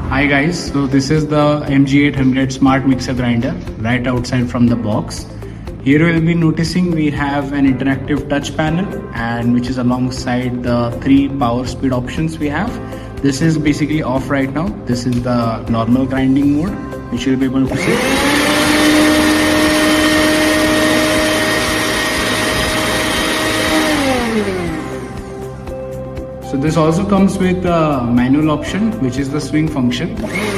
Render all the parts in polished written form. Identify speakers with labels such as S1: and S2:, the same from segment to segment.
S1: Hi guys, so this is the MG800 smart mixer grinder right outside from the box. Here you will be noticing we have an interactive touch panel and which is alongside the 3 power speed options we have. This is basically off right now. This is the normal grinding mode which you will be able to see. So this also comes with a manual option which is the swing function,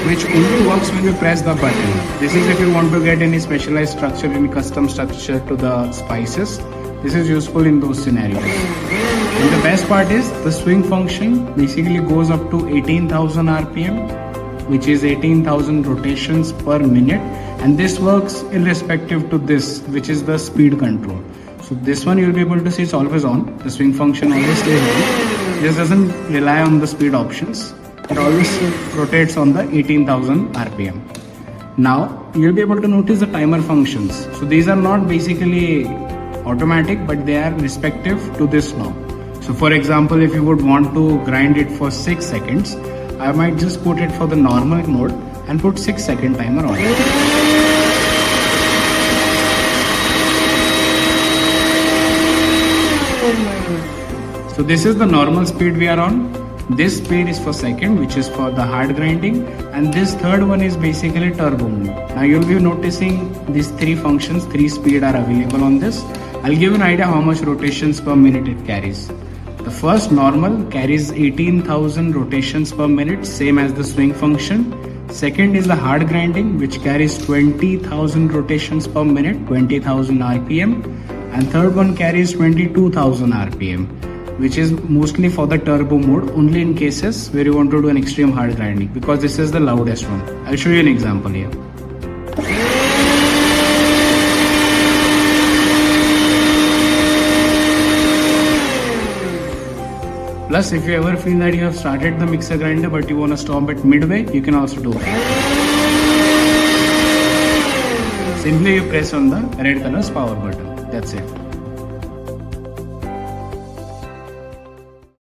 S1: which only works when you press the button. This is if you want to get any specialized structure, any custom structure to the spices. This is useful in those scenarios. And the best part is the swing function basically goes up to 18,000 RPM, which is 18,000 rotations per minute. And this works irrespective to this, which is the speed control. So this one you'll be able to see it's always on. The swing function always stays on. This doesn't rely on the speed options. It always rotates on the 18,000 RPM. Now you'll be able to notice the timer functions. So these are not basically automatic, but they are respective to this knob. So for example, if you would want to grind it for 6 seconds, I might just put it for the normal mode and put 6-second timer on it. So this is the normal speed we are on. This speed is for second, which is for the hard grinding, and this third one is basically turbo mode. Now you'll be noticing these 3 functions, 3 speed are available on this. I'll give an idea how much rotations per minute it carries. The first normal carries 18,000 rotations per minute, same as the swing function. Second is the hard grinding, which carries 20,000 rotations per minute, 20,000 RPM. And third one carries 22,000 RPM, which is mostly for the turbo mode, only in cases where you want to do an extreme hard grinding, because this is the loudest one. I'll show you an example here. Plus, if you ever feel that you have started the mixer grinder but you want to stop it midway, you can also do that. Simply you press on the red color's power button. That's it.